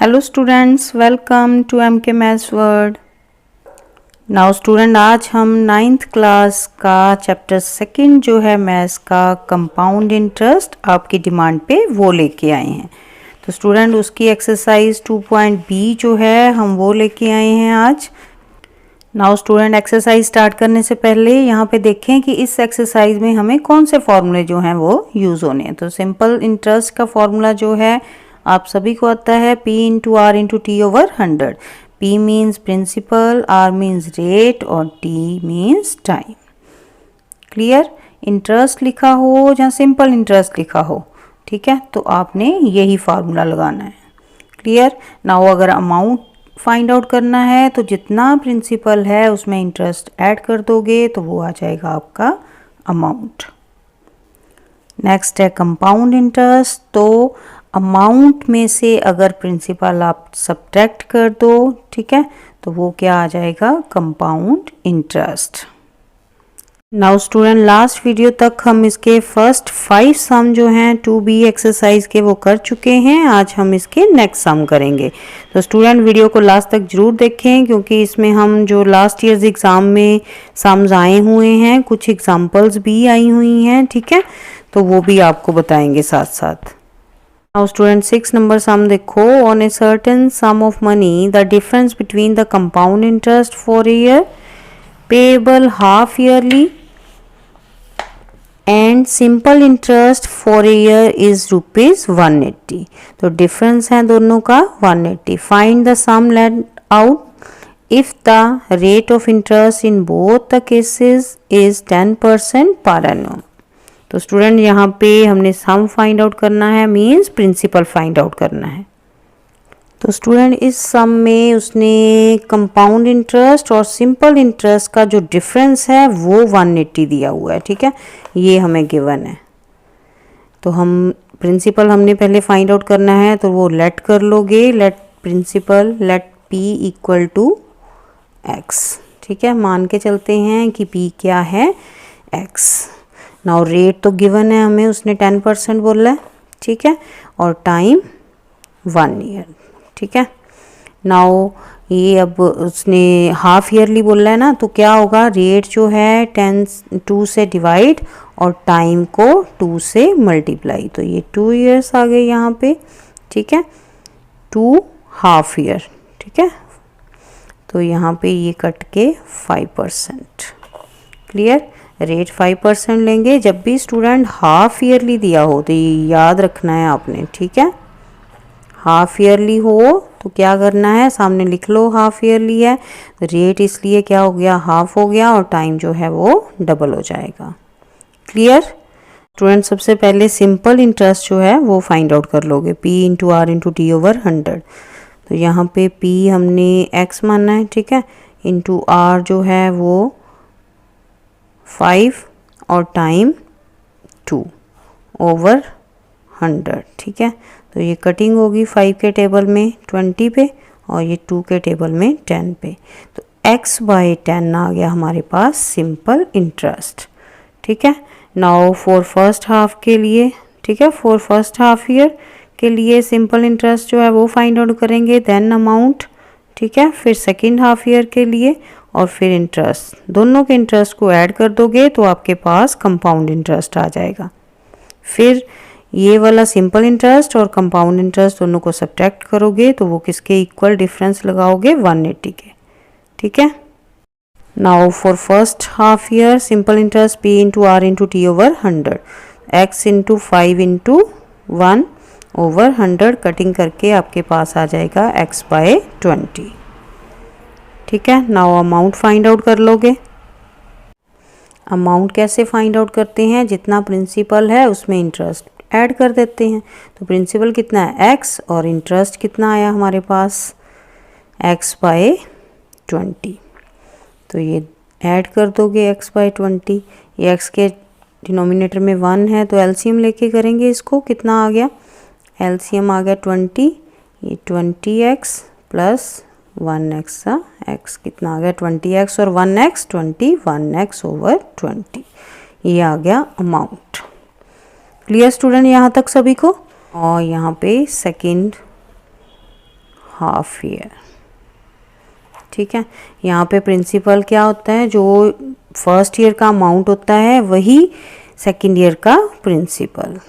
Hello students, welcome to MK maths world. Now student, आज हम 9th class का chapter 2 जो है मैथ्स का कंपाउंड इंटरेस्ट आपकी डिमांड पे वो लेके आए हैं। तो स्टूडेंट उसकी एक्सरसाइज 2.B जो है हम वो लेके आए हैं आज। नाउ स्टूडेंट, एक्सरसाइज स्टार्ट करने से पहले यहाँ पे देखें कि इस एक्सरसाइज में हमें कौन से फॉर्मूले जो हैं वो यूज़ होने हैं। तो सिंपल इंटरेस्ट का फॉर्मूला जो है आप सभी को आता है P into R into T over 100। P means principal, R means rate और T means time. Clear? Interest लिखा हो या सिंपल इंटरेस्ट लिखा हो, ठीक है, तो आपने यही फार्मूला लगाना है। क्लियर? नाउ अगर अमाउंट फाइंड आउट करना है तो जितना प्रिंसिपल है उसमें इंटरेस्ट ऐड कर दोगे तो वो आ जाएगा आपका अमाउंट। नेक्स्ट है कंपाउंड इंटरेस्ट। तो अमाउंट में से अगर प्रिंसिपल आप सब्ट्रैक्ट कर दो, ठीक है, तो वो क्या आ जाएगा? Compound interest. Now student, last video तक हम इसके फर्स्ट 5 सम जो हैं 2B एक्सरसाइज के वो कर चुके हैं। आज हम इसके नेक्स्ट सम करेंगे। तो स्टूडेंट वीडियो को लास्ट तक जरूर देखें क्योंकि इसमें हम जो लास्ट ईयर्स एग्ज़ाम में सम्स आए हुए हैं, कुछ एग्जांपल्स भी आई हुई हैं, ठीक है, तो वो भी आपको बताएंगे साथ साथ। Now student 6 number sum देखो, on a certain sum of money the difference between the compound interest for a year payable half yearly and simple interest for a year is rupees 180। तो difference है दोनों का 180। Find the sum let out if the rate of interest in both the cases is 10% per annum। तो student यहाँ पे हमने sum find out करना है, मींस प्रिंसिपल फाइंड आउट करना है। तो स्टूडेंट इस सम में उसने कंपाउंड इंटरेस्ट और सिंपल इंटरेस्ट का जो डिफरेंस है वो 180 दिया हुआ है, ठीक है, ये हमें गिवन है। तो हम प्रिंसिपल हमने पहले फाइंड आउट करना है, तो वो लेट कर लोगे, let principal let P equal to X, ठीक है, मान के चलते हैं कि P क्या है? X। नाउ रेट तो गिवन है हमें, उसने 10% बोला है, ठीक है, और टाइम 1 ईयर, ठीक है। नाउ ये अब उसने हाफ ईयरली बोला है ना, तो क्या होगा? रेट जो है 2 से डिवाइड और टाइम को 2 से मल्टीप्लाई, तो ये 2 ईयर्स आ गए यहाँ पे, ठीक है, 2 हाफ ईयर, ठीक है, तो यहाँ पे ये कट के 5%। क्लियर? रेट 5% लेंगे। जब भी स्टूडेंट हाफ ईयरली दिया हो तो ये याद रखना है आपने, ठीक है, हाफ ईयरली हो तो क्या करना है? सामने लिख लो हाफ ईयरली है, रेट इसलिए क्या हो गया? हाफ हो गया, और टाइम जो है वो डबल हो जाएगा। क्लियर? स्टूडेंट सबसे पहले सिंपल इंटरेस्ट जो है वो फाइंड आउट कर लोगे, P into R into T over 100। तो यहाँ पे P हमने X मानना है, ठीक है, इंटू आर जो है वो 5 और टाइम 2 ओवर 100, ठीक है। तो ये कटिंग होगी 5 के टेबल में 20 पे और ये 2 के टेबल में 10 पे, तो X बाई 10 आ गया हमारे पास सिंपल इंटरेस्ट, ठीक है। नाउ फॉर फर्स्ट हाफ के लिए, ठीक है, फॉर फर्स्ट हाफ ईयर के लिए सिंपल इंटरेस्ट जो है वो फाइंड आउट करेंगे, देन अमाउंट, ठीक है, फिर सेकेंड हाफ ईयर के लिए और फिर इंटरेस्ट, दोनों के इंटरेस्ट को ऐड कर दोगे तो आपके पास कंपाउंड इंटरेस्ट आ जाएगा। फिर ये वाला सिंपल इंटरेस्ट और कंपाउंड इंटरेस्ट दोनों को सब्ट्रैक्ट करोगे तो वो किसके इक्वल? डिफरेंस लगाओगे 180 के, ठीक है। Now for first half year simple interest P into R into T over 100, X into 5 into 1 over 100, cutting करके आपके पास आ जाएगा X बाय 20, ठीक है। नाउ अमाउंट फाइंड आउट कर लोगे। अमाउंट कैसे फाइंड आउट करते हैं? जितना प्रिंसिपल है उसमें इंटरेस्ट ऐड कर देते हैं। तो प्रिंसिपल कितना है? X, और इंटरेस्ट कितना आया हमारे पास? X bye 20। तो ये ऐड कर दोगे X बाय 20, ये X के डिनोमिनेटर में 1 है तो एलसीएम लेके करेंगे इसको, कितना आ गया? एलसीएम आ गया 20, ये 20x प्लस 1x, x कितना आ गया? 20x और 1x 21x ओवर 20, ये आ गया अमाउंट। क्लियर स्टूडेंट यहाँ तक सभी को? और यहाँ पे सेकेंड हाफ ईयर। ठीक है, यहाँ पे प्रिंसिपल क्या होता है, जो फर्स्ट ईयर का अमाउंट होता है वही सेकेंड ईयर का प्रिंसिपल।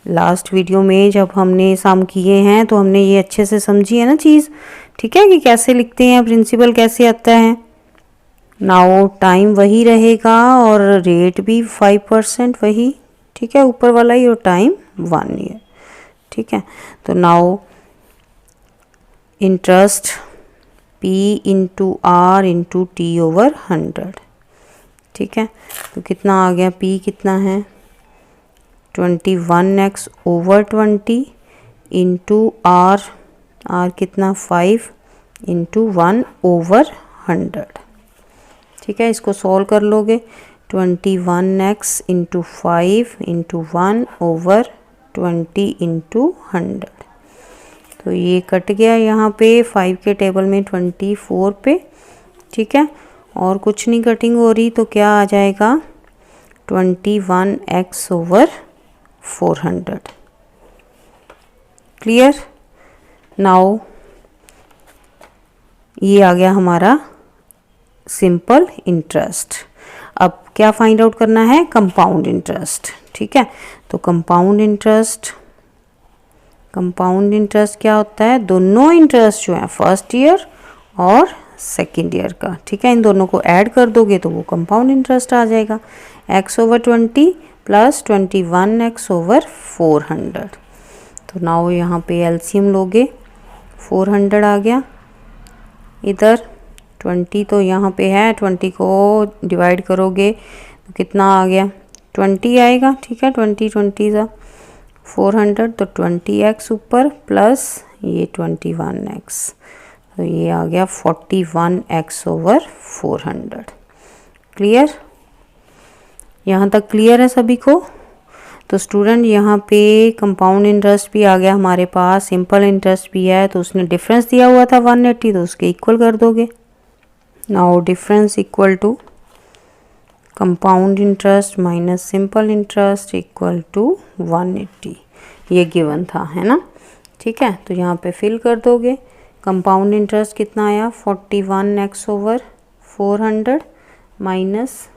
लास्ट वीडियो में जब हमने सम किए हैं तो हमने ये अच्छे से समझी है ना चीज़। ठीक है, कि कैसे लिखते हैं, प्रिंसिपल कैसे आता है। नाउ टाइम वही रहेगा और रेट भी 5% वही। ठीक है, ऊपर वाला ही, और टाइम 1 ईयर। ठीक है, तो now interest P into R into T over 100। ठीक है, तो कितना आ गया, P कितना है 21x ओवर 20 इंटू आर कितना 5 इंटू 1 ओवर 100। ठीक है, इसको सॉल्व कर लोगे, 21x into 5 into 1 over 20 into 100। तो ये कट गया यहाँ पे 5 के टेबल में 24 पे। ठीक है, और कुछ नहीं कटिंग हो रही, तो क्या आ जाएगा 21x ओवर 400। क्लियर। नाउ ये आ गया हमारा सिंपल इंटरेस्ट। अब क्या फाइंड आउट करना है, कंपाउंड इंटरेस्ट। ठीक है, तो कंपाउंड इंटरेस्ट क्या होता है, दोनों इंटरेस्ट जो है फर्स्ट ईयर और सेकेंड ईयर का। ठीक है, इन दोनों को ऐड कर दोगे तो वो कंपाउंड इंटरेस्ट आ जाएगा, x over 20 plus 21x over 400। तो नाउ यहाँ पे एलसीएम लोगे, 400 आ गया, इधर 20 तो यहाँ पे है, 20 को डिवाइड करोगे तो कितना आ गया 20 आएगा। ठीक है, 20 सा 400, तो 20x ऊपर प्लस ये 21x, तो ये आ गया 41x ओवर 400। क्लियर, यहाँ तक क्लियर है सभी को। तो स्टूडेंट यहाँ पे कंपाउंड इंटरेस्ट भी आ गया हमारे पास, सिंपल इंटरेस्ट भी है, तो उसने डिफरेंस दिया हुआ था 180, तो उसके इक्वल कर दोगे। Now difference equal to compound interest minus simple interest equal to 180, ये गिवन था, है ना। ठीक है, तो यहाँ पे फिल कर दोगे। कंपाउंड इंटरेस्ट कितना आया 41x over 400 minus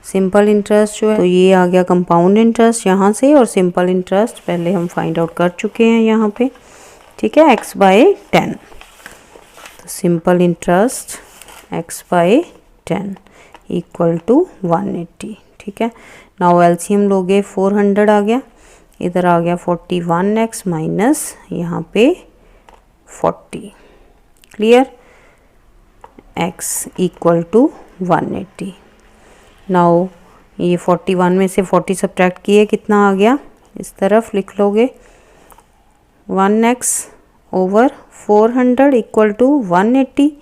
simple interest जो है, तो ये आ गया कंपाउंड इंटरेस्ट यहाँ से, और सिंपल इंटरेस्ट पहले हम फाइंड आउट कर चुके हैं यहाँ पे। ठीक है, x/10, तो simple interest x/10 equal to 180। ठीक है, नाउ एलसीएम लोगे, 400 आ गया, इधर आ गया 41x माइनस यहाँ पे 40। Clear, x equal to 180। Now ये 41 में से 40 सब्ट्रैक्ट किए, कितना आ गया, इस तरफ लिख लोगे 1x over 400 equal to 180।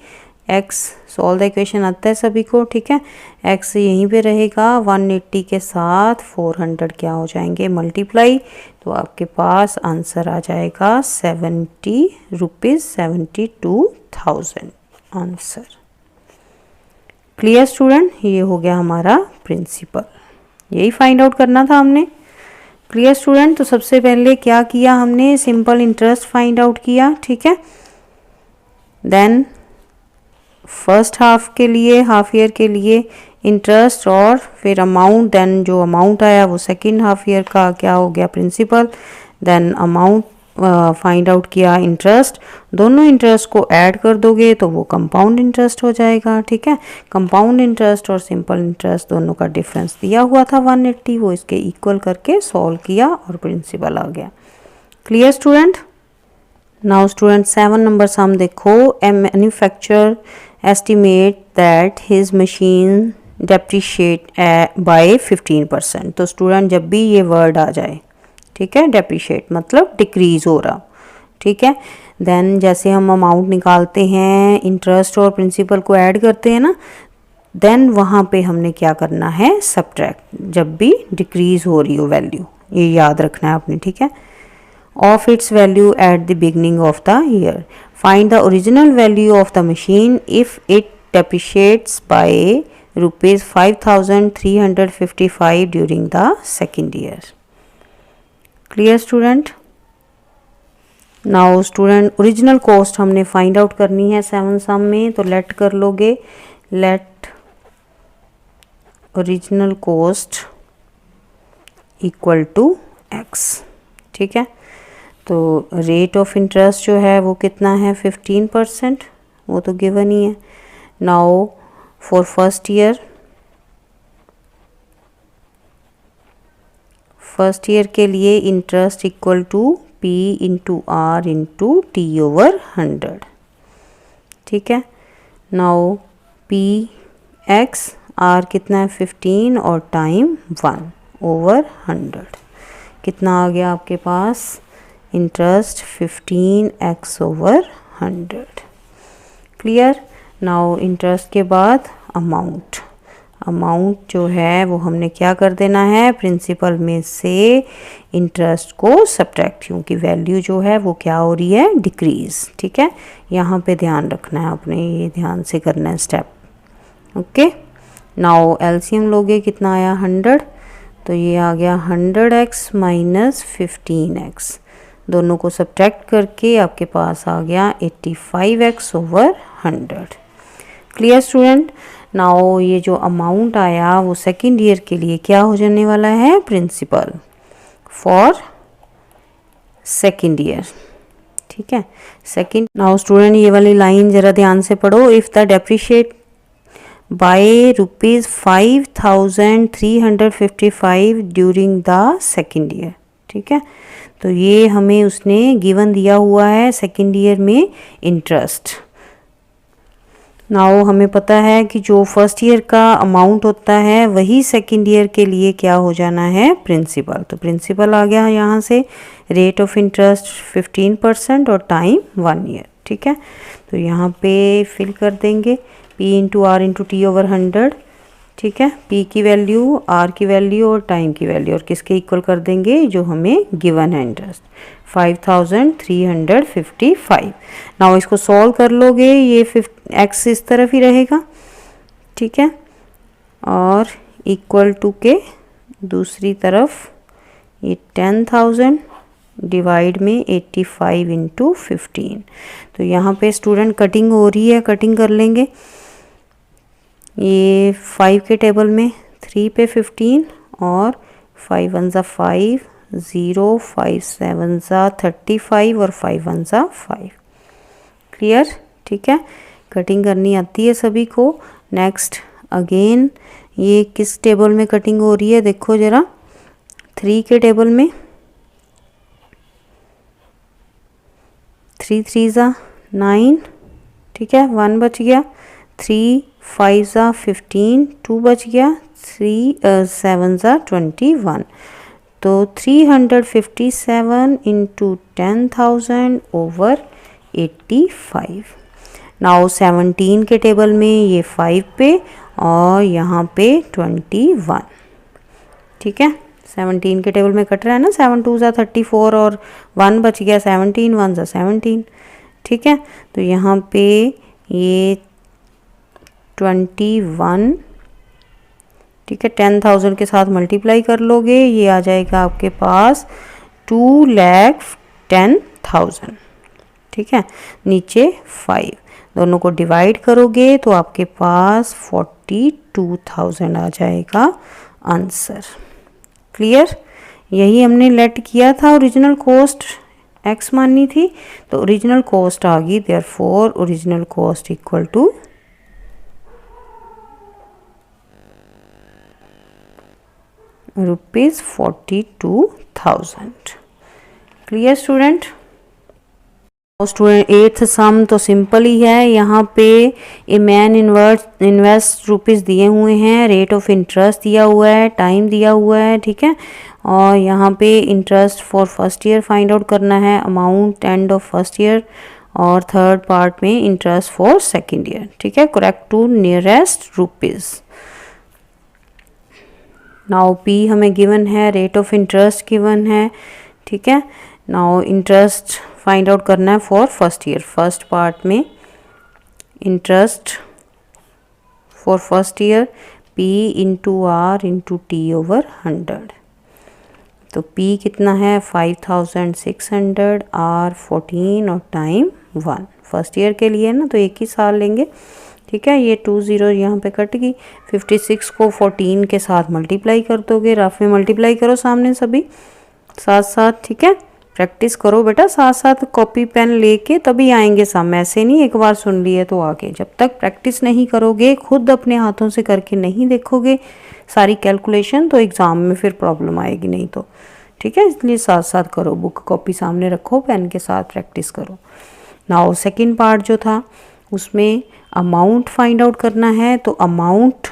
x solve the equation आता है सभी को। ठीक है, x यहीं पे रहेगा, 180 के साथ 400 क्या हो जाएंगे मल्टीप्लाई, तो आपके पास आंसर आ जाएगा 70 रुपीज़ 72,000 आंसर। क्लियर स्टूडेंट, ये हो गया हमारा प्रिंसिपल, यही फाइंड आउट करना था हमने। क्लियर स्टूडेंट, तो सबसे पहले क्या किया हमने, सिंपल इंटरेस्ट फाइंड आउट किया। ठीक है, देन फर्स्ट हाफ के लिए, हाफ ईयर के लिए इंटरेस्ट, और फिर अमाउंट, देन जो अमाउंट आया वो सेकेंड हाफ ईयर का क्या हो गया principal, then amount find out किया इंटरेस्ट, दोनों इंटरेस्ट को ऐड कर दोगे तो वो कंपाउंड इंटरेस्ट हो जाएगा। ठीक है, कंपाउंड इंटरेस्ट और सिंपल इंटरेस्ट दोनों का डिफरेंस दिया हुआ था 180, वो इसके इक्वल करके सॉल्व किया और प्रिंसिपल आ गया। Clear student. Now student 7 number sum देखो, a manufacturer estimate that his machine depreciate by 15%। तो स्टूडेंट जब भी ये वर्ड आ जाए, ठीक है, डेप्रीशिएट मतलब डिक्रीज हो रहा, ठीक है, देन जैसे हम अमाउंट निकालते हैं, इंटरेस्ट और प्रिंसिपल को ऐड करते हैं ना, देन वहाँ पे हमने क्या करना है, सब्ट्रैक्ट, जब भी डिक्रीज हो रही हो वैल्यू, ये याद रखना है आपने। ठीक है, of its value at the beginning of the year. Find the original value of the machine if it depreciates by rupees 5,355 during the second year. Clear student? Now student original cost हमने find out करनी है 7 sum में, तो let कर लोगे, let original cost equal to x। ठीक है, तो रेट ऑफ इंटरेस्ट जो है वो कितना है 15%, वो तो गिवन ही है। नाउ फॉर फर्स्ट ईयर के लिए interest equal to P into R into T over 100। ठीक है, नाउ पी एक्स, आर कितना है 15 और टाइम 1 ओवर 100, कितना आ गया आपके पास interest 15x over 100। Clear. Now interest के बाद अमाउंट जो है वो हमने क्या कर देना है, प्रिंसिपल में से इंटरेस्ट को सब्ट्रैक्ट, क्योंकि वैल्यू जो है वो क्या हो रही है, डिक्रीज। ठीक है, यहाँ पे ध्यान रखना है आपने, ये ध्यान से करना है स्टेप। ओके, नाउ एलसीएम लोगे, कितना आया 100, तो ये आ गया 100x माइनस 15x, दोनों को सब्ट्रैक्ट करके आपके पास आ गया 85x over 100। Clear student. Now ये जो अमाउंट आया वो सेकेंड ईयर के लिए क्या हो जाने वाला है, प्रिंसिपल फॉर सेकेंड ईयर। ठीक है, सेकेंड। नाउ स्टूडेंट ये वाली लाइन जरा ध्यान से पढ़ो, if the depreciate by ₹5,355 during the second year. ठीक है, तो ये हमें उसने गिवन दिया हुआ है सेकेंड ईयर में इंटरेस्ट। नाउ हमें पता है कि जो फर्स्ट ईयर का अमाउंट होता है वही सेकेंड ईयर के लिए क्या हो जाना है, प्रिंसिपल। तो प्रिंसिपल आ गया यहाँ से, रेट ऑफ इंटरेस्ट 15% और टाइम 1 ईयर। ठीक है, तो यहाँ पे फिल कर देंगे P into R into T over 100। ठीक है, P की वैल्यू, R की वैल्यू और टाइम की वैल्यू, और किसके इक्वल कर देंगे, जो हमें गिवन है इंटरेस्ट 5,355। नाउ इसको सॉल्व कर लोगे, ये x इस तरफ ही रहेगा। ठीक है, और इक्वल टू के दूसरी तरफ ये 10,000 डिवाइड में 85 इंटू 15। तो यहाँ पे स्टूडेंट कटिंग हो रही है, कटिंग कर लेंगे। ये 5 के टेबल में 3 पे 15 और 5 1 ज़ा 5, 0 5 7 ज़ा 35 और 5 1 ज़ा 5। क्लियर। ठीक है, कटिंग करनी आती है सभी को। नेक्स्ट अगेन ये किस टेबल में कटिंग हो रही है, देखो ज़रा, 3 के टेबल में 3 3 ज़ा 9। ठीक है, 1 बच गया, 3 5 ज़ा 15, 2 बच गया, 3 7 ज़ा 21। तो 357 इंटू 10,000 ओवर 85। नाउ 17 के टेबल में ये 5 पे और यहाँ पे 21। ठीक है, 17 के टेबल में कट रहा है ना, 7 2 ज़ा 34 और 1 बच गया 17, 1 ज़ा 17। ठीक है, तो यहाँ पे ये 21, ठीक है, 10,000 के साथ मल्टीप्लाई कर लोगे, ये आ जाएगा आपके पास 2,10,000। ठीक है, नीचे 5, दोनों को डिवाइड करोगे तो आपके पास 42,000 आ जाएगा आंसर। क्लियर। यही हमने लेट किया था, ओरिजिनल कॉस्ट x माननी थी, तो ओरिजिनल कॉस्ट आ गई, therefore original cost equal to ₹42,000। Clear student. Student 8th sum तो सिंपल ही है, यहाँ पे ए मैन इन्वेस्ट रुपीज़ दिए हुए हैं, रेट ऑफ इंटरेस्ट दिया हुआ है, टाइम दिया हुआ है। ठीक है, और यहाँ पे interest for first year find out करना है, amount end of first year, और थर्ड पार्ट में इंटरेस्ट फॉर सेकेंड ईयर। ठीक है, correct to nearest rupees. Now P हमें गिवन है, रेट ऑफ इंटरेस्ट गिवन है। ठीक है, नाउ इंटरेस्ट फाइंड आउट करना है for first year. First part में interest for first year P into R into T over 100। तो P कितना है 5600 R 14 और टाइम 1 फर्स्ट ईयर के लिए ना, तो एक ही साल लेंगे। ठीक है, ये 2 0 यहाँ पे कट गई। 56 को 14 के साथ मल्टीप्लाई कर दोगे, रफ में मल्टीप्लाई करो सामने सभी साथ साथ। ठीक है, प्रैक्टिस करो बेटा साथ साथ, कॉपी पेन लेके तभी आएंगे सम, ऐसे नहीं एक बार सुन लिए तो आगे। जब तक प्रैक्टिस नहीं करोगे, खुद अपने हाथों से करके नहीं देखोगे सारी कैलकुलेशन, तो एग्ज़ाम में फिर प्रॉब्लम आएगी नहीं तो। ठीक है, इसलिए साथ साथ करो, बुक कॉपी सामने रखो, पेन के साथ प्रैक्टिस करो। नाउ सेकेंड पार्ट जो था उसमें अमाउंट फाइंड आउट करना है। तो अमाउंट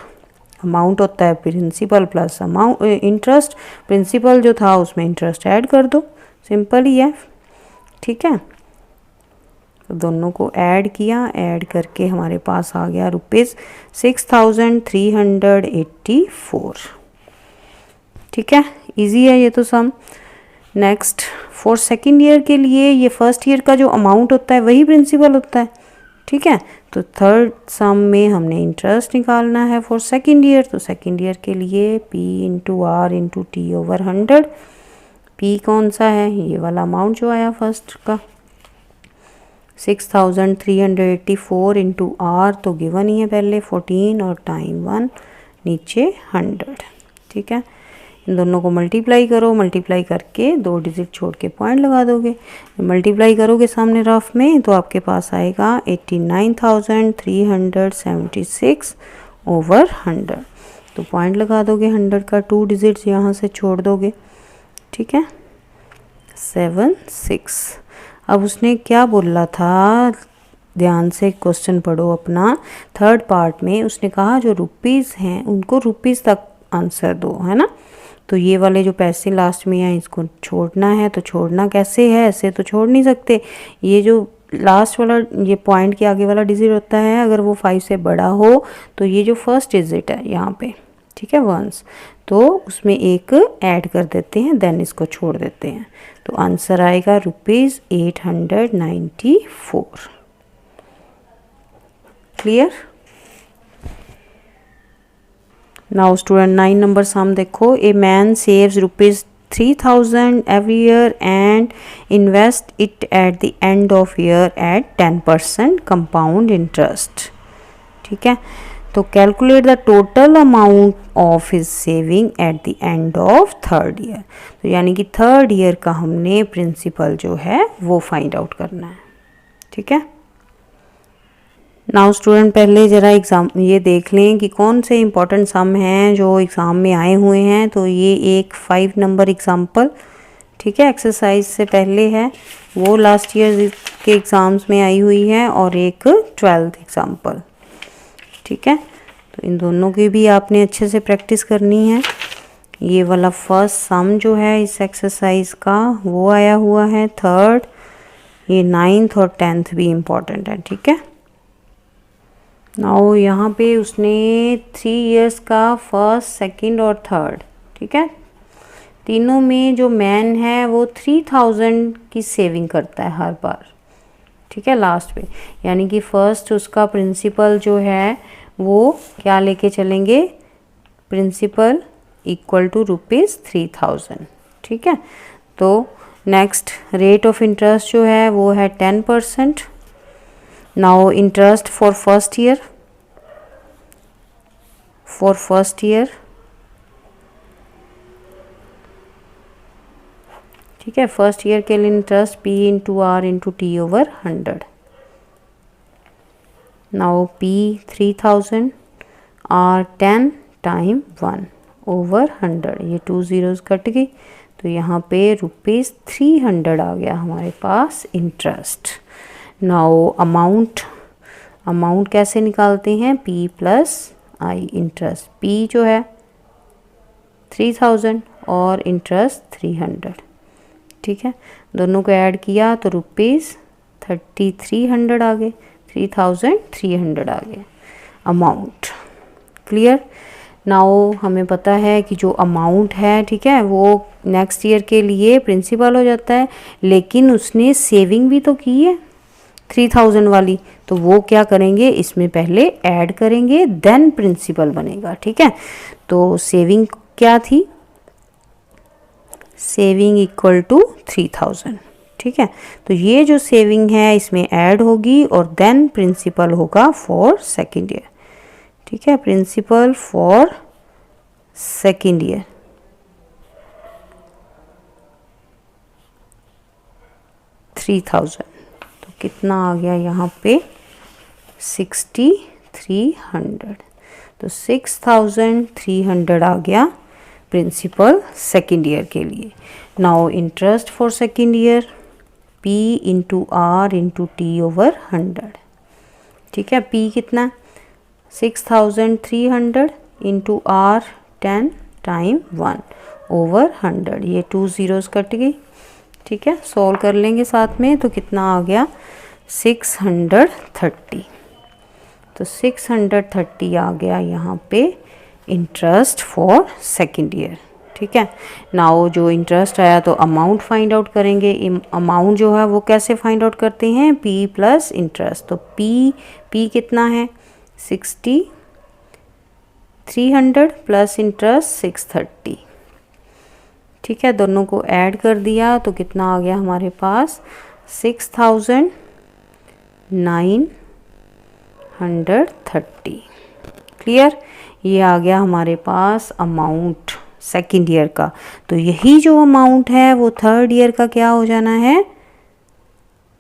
होता है principal plus amount interest. Principal जो था उसमें इंटरेस्ट ऐड कर दो, सिंपल ही है। ठीक है, तो दोनों को ऐड किया, ऐड करके हमारे पास आ गया ₹6384। ठीक है, इजी है ये तो सम। नेक्स्ट फॉर सेकेंड ईयर के लिए ये फर्स्ट ईयर का जो अमाउंट होता है वही प्रिंसिपल होता है। ठीक है, तो थर्ड सम में हमने इंटरेस्ट निकालना है फॉर सेकेंड ईयर। तो सेकेंड ईयर के लिए P into R into T over 100। P कौन सा है, ये वाला अमाउंट जो आया फर्स्ट का 6384 इंटू आर तो गिवन ही है पहले 14 और टाइम 1 नीचे 100। ठीक है, इन दोनों को मल्टीप्लाई करो, मल्टीप्लाई करके 2 डिजिट छोड़ के पॉइंट लगा दोगे। मल्टीप्लाई करोगे सामने रफ में तो आपके पास आएगा 89,376 ओवर 100। तो पॉइंट लगा दोगे 100 का, 2 डिजिट्स यहाँ से छोड़ दोगे। ठीक है, 76। अब उसने क्या बोला था, ध्यान से क्वेश्चन पढ़ो अपना। थर्ड पार्ट में उसने कहा जो रुपीज़ हैं उनको रुपीज़ तक आंसर दो, है ना। तो ये वाले जो पैसे लास्ट में हैं इसको छोड़ना है। तो छोड़ना कैसे है, ऐसे तो छोड़ नहीं सकते। ये जो लास्ट वाला ये पॉइंट के आगे वाला डिजिट होता है, अगर वो 5 से बड़ा हो तो ये जो फर्स्ट डिजिट है यहाँ पे, ठीक है, वंस, तो उसमें एक ऐड कर देते हैं, देन इसको छोड़ देते हैं। तो आंसर आएगा ₹894। Clear. Now student 9 number sum देखो। A man saves ₹3000 every year and invest it at the end of year at 10% compound interest. ठीक है, तो calculate the total amount of his saving at the end of third year. तो यानी कि third year का हमने principal जो है वो फाइंड आउट करना है। ठीक है, नाउ स्टूडेंट पहले ज़रा एग्ज़ाम ये देख लें कि कौन से इंपॉर्टेंट सम हैं जो एग्ज़ाम में आए हुए हैं। तो ये एक 5 नंबर एग्जाम्पल, ठीक है, एक्सरसाइज से पहले है, वो लास्ट ईयर के एग्ज़ाम्स में आई हुई है, और एक 12th एग्जाम्पल। ठीक है, तो इन दोनों की भी आपने अच्छे से प्रैक्टिस करनी है। ये वाला फर्स्ट सम जो है इस एक्सरसाइज का वो आया हुआ है 3rd, ये 9th और 10th भी इम्पॉर्टेंट है। ठीक है, नाउ यहाँ पे उसने 3 इयर्स का फर्स्ट, सेकंड और थर्ड, ठीक है, तीनों में जो मैन है वो 3000 की सेविंग करता है हर बार। ठीक है, लास्ट पे, यानी कि फर्स्ट उसका प्रिंसिपल जो है वो क्या लेके चलेंगे, प्रिंसिपल इक्वल टू ₹3000। ठीक है, तो नेक्स्ट रेट ऑफ इंटरेस्ट जो है वो है 10%। Now interest for first year, ठीक है, फर्स्ट ईयर के लिए interest P into R into T over 100। Now P 3000, R 10 time 1 over 100, ये 2 zeros कट गई, तो यहाँ पे ₹300 आ गया हमारे पास इंटरेस्ट। नाउ अमाउंट कैसे निकालते हैं, P प्लस आई, इंटरेस्ट P जो है 3000 और इंटरेस्ट 300। ठीक है, दोनों को ऐड किया तो ₹3300 आ गए, 3300 आ गए अमाउंट। क्लियर। नाउ हमें पता है कि जो अमाउंट है, ठीक है, वो नेक्स्ट ईयर के लिए प्रिंसिपल हो जाता है, लेकिन उसने सेविंग भी तो की है 3000 वाली, तो वो क्या करेंगे, इसमें पहले ऐड करेंगे देन प्रिंसिपल बनेगा। ठीक है, तो सेविंग क्या थी, सेविंग इक्वल टू 3000। ठीक है, तो ये जो सेविंग है इसमें ऐड होगी और देन प्रिंसिपल होगा फॉर सेकेंड ईयर। ठीक है, प्रिंसिपल फॉर सेकेंड ईयर। $3000, तो कितना आ गया यहाँ पे 6300। तो 6300 आ गया प्रिंसिपल सेकेंड ईयर के लिए। Now interest for second year P into R into T over 100। ठीक है, P कितना 6300 इंटू आर 10 टाइम 1 ओवर 100। ये 2 zeros कट गई। ठीक है, सॉल्व कर लेंगे साथ में, तो कितना आ गया 630। तो 630 आ गया यहाँ पे इंटरेस्ट फॉर सेकेंड ईयर। ठीक है, नाउ जो इंटरेस्ट आया तो अमाउंट फाइंड आउट करेंगे। अमाउंट जो है वो कैसे फाइंड आउट करते हैं, P प्लस इंटरेस्ट। तो P कितना है 6300 प्लस इंटरेस्ट 630। ठीक है, दोनों को ऐड कर दिया तो कितना आ गया हमारे पास 6930। क्लियर, ये आ गया हमारे पास अमाउंट सेकेंड ईयर का। तो यही जो अमाउंट है वो थर्ड ईयर का क्या हो जाना है,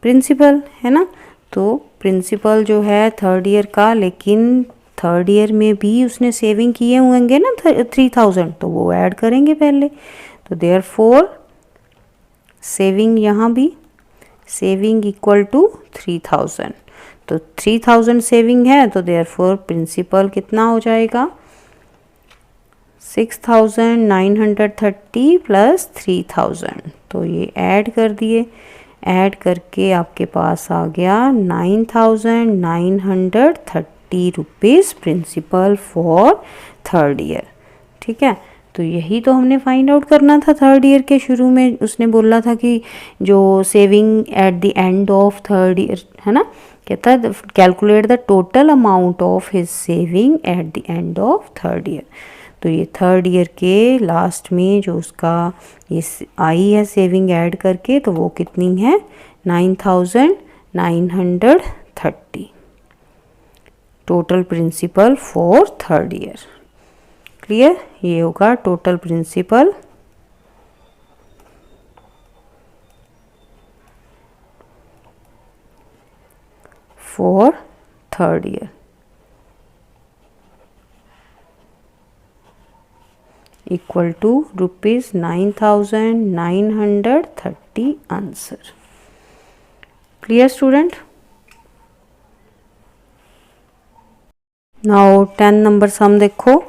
प्रिंसिपल, है ना। तो प्रिंसिपल जो है थर्ड ईयर का, लेकिन थर्ड ईयर में भी उसने सेविंग किए होंगे ना 3000, तो वो ऐड करेंगे पहले। तो देयरफॉर सेविंग यहाँ भी सेविंग इक्वल टू 3000। तो 3000 सेविंग है, तो देयरफॉर प्रिंसिपल कितना हो जाएगा 6930 प्लस 3000। तो ये ऐड कर दिए, ऐड करके आपके पास आ गया 9930 rupees principal for third year. ठीक है, तो यही तो हमने फाइंड आउट करना था थर्ड ईयर के शुरू में। उसने बोला था कि जो saving at the end of third year, है ना, कहता है calculate the total amount of his saving at the end of third year. तो ये थर्ड ईयर के लास्ट में जो उसका ये आई है सेविंग ऐड करके, तो वो कितनी है 9930 total principal for third year. Clear, ये होगा total principal for third year equal to ₹9930 answer. Clear student. Now 10 number sum देखो।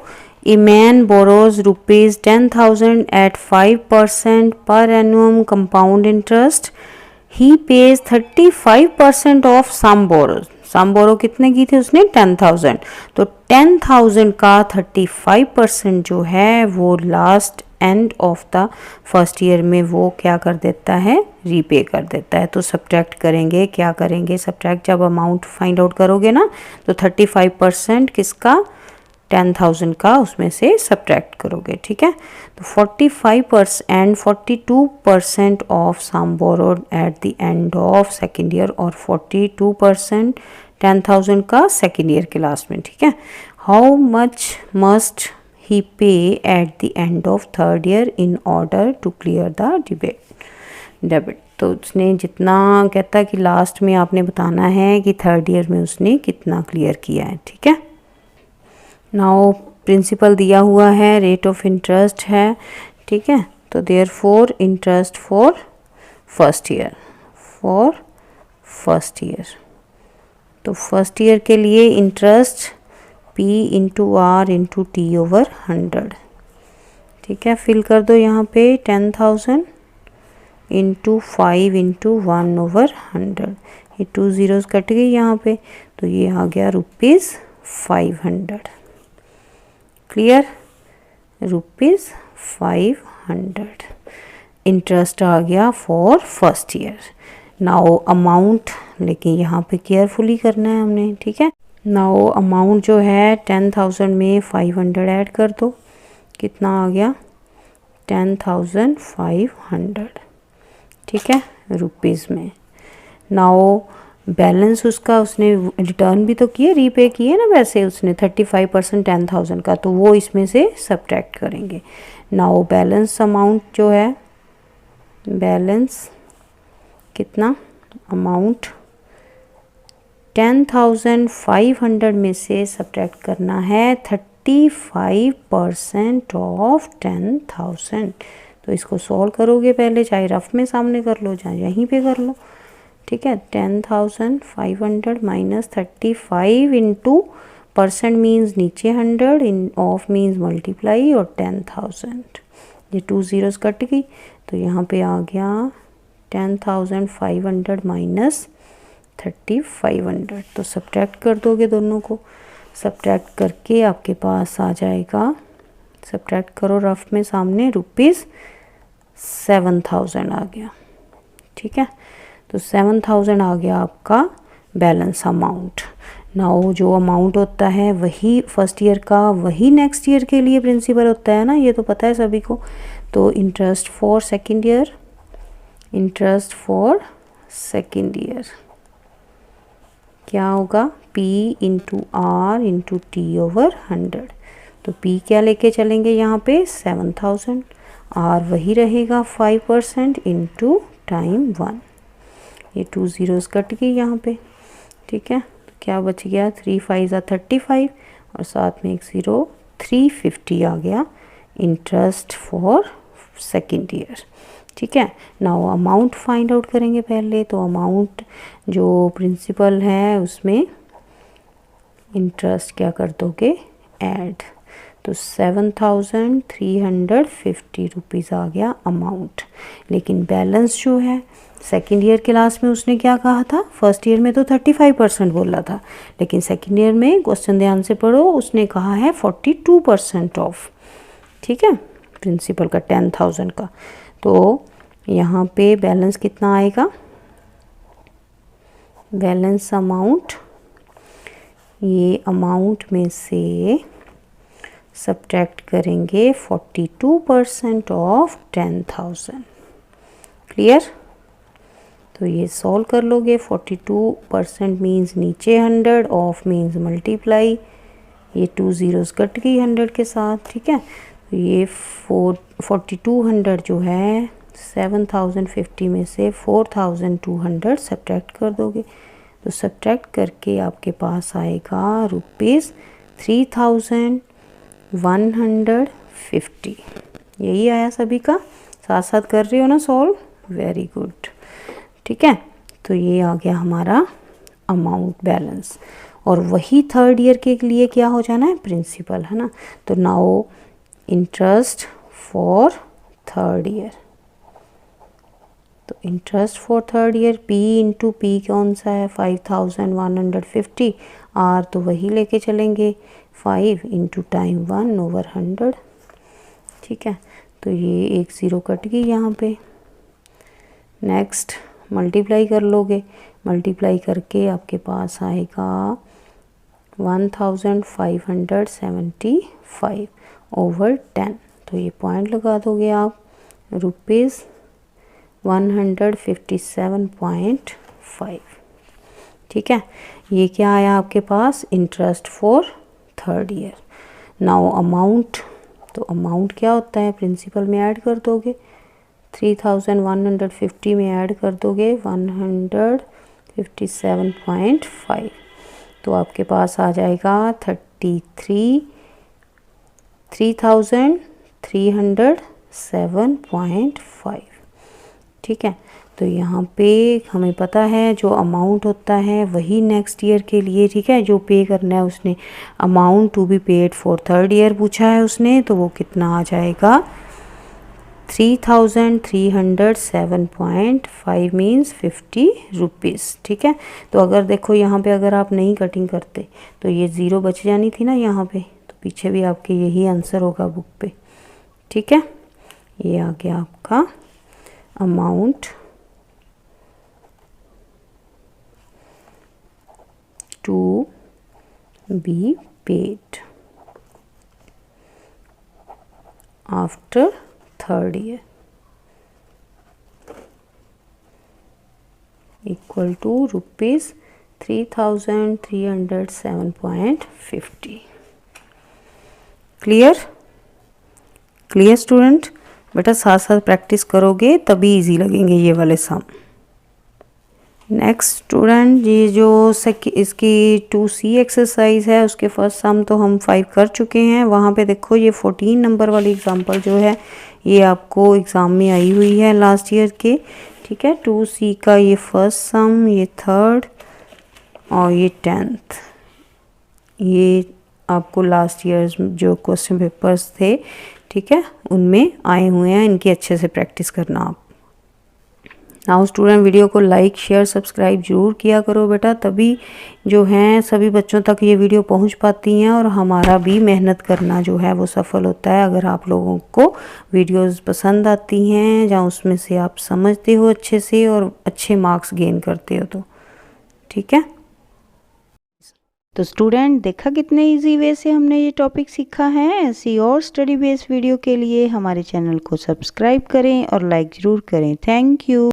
A man borrows ₹10,000 at 5% per annum compound interest. He pays 35% of sum borrowed. सम बोरो कितने की थी उसने 10,000। तो 10,000 का 35% जो है वो last end of the first year में वो क्या कर देता है, रीपे कर देता है। तो सब्ट्रैक्ट करेंगे, क्या करेंगे सब्ट्रैक्ट, जब अमाउंट फाइंड आउट करोगे ना तो 35% किसका 10,000 का उसमें से सब्ट्रैक्ट करोगे। ठीक है, तो 45% and 42% of sum borrowed at the end of second year और 42% 10,000 का सेकेंड ईयर के लास्ट में। ठीक है, how much must he pay at the end of third year in order to clear the debit. तो उसने जितना कहता है कि लास्ट में आपने बताना है कि थर्ड ईयर में उसने कितना क्लियर किया है। ठीक है, नाउ प्रिंसिपल दिया हुआ है, रेट ऑफ इंटरेस्ट है। ठीक है, तो therefore interest for first year तो फर्स्ट ईयर के लिए interest P into R into T over 100। ठीक है, फिल कर दो यहाँ पे 10,000 इंटू 5 इंटू 1 ओवर 100। ये 2 zeros कट गई यहाँ पे, तो ये आ गया ₹500। क्लियर, ₹500 इंटरेस्ट आ गया for first year. Now amount, लेकिन यहाँ पे केयरफुली करना है हमने। ठीक है, नाउ अमाउंट जो है 10,000 में 500 ऐड कर दो, कितना आ गया 10,500, ठीक है, रुपीज़ में। नाउ बैलेंस उसका उसने रिटर्न भी तो किए, रीपे किए ना वैसे उसने 35% 10,000 का, तो वो इसमें से सब्ट्रैक्ट करेंगे। नाउ बैलेंस अमाउंट जो है, बैलेंस कितना अमाउंट 10,500 में से सब्ट्रैक्ट करना है 35% ऑफ 10,000। तो इसको सॉल्व करोगे पहले, चाहे रफ में सामने कर लो चाहे यहीं पे कर लो, ठीक है। 10,500 माइनस 35 इंटू परसेंट मीन्स नीचे 100, इन ऑफ मीन्स मल्टीप्लाई और 10,000, ये 2 ज़ीरोज़ कट गई तो यहाँ पे आ गया 10,500 माइनस 3,500। तो सब्ट्रैक्ट कर दोगे दोनों को, सब्ट्रैक्ट करके आपके पास आ जाएगा, सब्ट्रैक्ट करो रफ में सामने, ₹7,000 आ गया, ठीक है। तो 7,000 आ गया आपका बैलेंस अमाउंट। नाउ जो अमाउंट होता है वही फर्स्ट ईयर का, वही नेक्स्ट ईयर के लिए प्रिंसिपल होता है ना, ये तो पता है सभी को। तो interest for second year, interest for second year क्या होगा, P into R into T over 100। तो P क्या लेके चलेंगे यहाँ पे 7,000, R वही रहेगा 5% इंटू टाइम 1, ये 2 ज़ीरोज़ कट गई यहाँ पे, ठीक है। तो क्या बच गया 3 5 35 और साथ में एक ज़ीरो, 350 आ गया इंटरेस्ट फॉर सेकेंड ईयर, ठीक है। नाउ अमाउंट फाइंड आउट करेंगे पहले। तो अमाउंट जो प्रिंसिपल है उसमें इंटरेस्ट क्या कर दोगे ऐड, तो 7,350 रुपीज़ आ गया अमाउंट। लेकिन बैलेंस जो है सेकेंड ईयर के लास्ट में उसने क्या कहा था, फर्स्ट ईयर में तो 35% बोला था, लेकिन सेकेंड ईयर में क्वेश्चन ध्यान से पढ़ो, उसने कहा है 42% ऑफ, ठीक है, प्रिंसिपल का 10,000 का। तो यहाँ पे बैलेंस कितना आएगा, बैलेंस अमाउंट, ये अमाउंट में से सब्ट्रैक्ट करेंगे 42% ऑफ 10,000, क्लियर। तो ये सॉल्व कर लोगे, 42% मीन्स नीचे 100, ऑफ मीन्स मल्टीप्लाई, ये 2 ज़ीरोज़ कट गई 100 के साथ, ठीक है। तो ये 4200 जो है 7,050 में से 4,200 सब्ट्रैक्ट कर दोगे, तो सब्ट्रैक्ट करके आपके पास आएगा ₹3,150। यही आया सभी का, साथ साथ कर रही हो ना सॉल्व, वेरी गुड, ठीक है। तो ये आ गया हमारा अमाउंट बैलेंस, और वही थर्ड ईयर के लिए क्या हो जाना है, प्रिंसिपल, है ना। तो now interest for third year, तो interest for third year P into P कौन सा है 5,150, R तो वही लेके चलेंगे 5 इंटू टाइम 1 ओवर 100, ठीक है। तो ये एक ज़ीरो कट गई यहाँ पे, नेक्स्ट मल्टीप्लाई कर लोगे, मल्टीप्लाई करके आपके पास आएगा 1,575 ओवर 10, तो ये पॉइंट लगा दोगे आप, ₹157.5, ठीक है। ये क्या आया आपके पास, interest for third year. Now amount, तो अमाउंट क्या होता है, प्रिंसिपल में ऐड कर दोगे, 3,150 में ऐड कर दोगे 157.5, तो आपके पास आ जाएगा 3,307.5, ठीक है। तो यहाँ पे हमें पता है जो अमाउंट होता है वही नेक्स्ट ईयर के लिए, ठीक है, जो पे करना है उसने, amount to be paid for third year पूछा है उसने, तो वो कितना आ जाएगा 3,307.5 मीन्स 50 रुपीज़, ठीक है। तो अगर देखो यहाँ पे अगर आप नहीं कटिंग करते तो ये ज़ीरो बच जानी थी ना यहाँ पे, तो पीछे भी आपके यही आंसर होगा बुक पे, ठीक है। ये आ गया आपका amount to be paid after third year equal to rupees 3307.50। Clear student? बेटा साथ साथ प्रैक्टिस करोगे तभी इजी लगेंगे ये वाले सम। नेक्स्ट स्टूडेंट, ये जो इसकी 2C एक्सरसाइज है उसके फर्स्ट सम तो हम 5 कर चुके हैं। वहाँ पे देखो ये 14 नंबर वाली एग्जांपल जो है ये आपको एग्ज़ाम में आई हुई है लास्ट ईयर के। ठीक है, 2C का ये फर्स्ट सम, ये थर्ड और ये 10th, ये आपको लास्ट ईयर जो क्वेश्चन पेपर्स थे, ठीक है, उनमें आए हुए हैं। इनकी अच्छे से प्रैक्टिस करना आप। नाउ स्टूडेंट, वीडियो को लाइक शेयर सब्सक्राइब जरूर किया करो बेटा, तभी जो हैं सभी बच्चों तक ये वीडियो पहुंच पाती हैं और हमारा भी मेहनत करना जो है वो सफल होता है। अगर आप लोगों को वीडियोस पसंद आती हैं या उसमें से आप समझते हो अच्छे से और अच्छे मार्क्स गेन करते हो तो ठीक है। तो स्टूडेंट, देखा कितने इजी वे से हमने ये टॉपिक सीखा है। ऐसी और स्टडी बेस्ड वीडियो के लिए हमारे चैनल को सब्सक्राइब करें और लाइक ज़रूर करें। Thank you.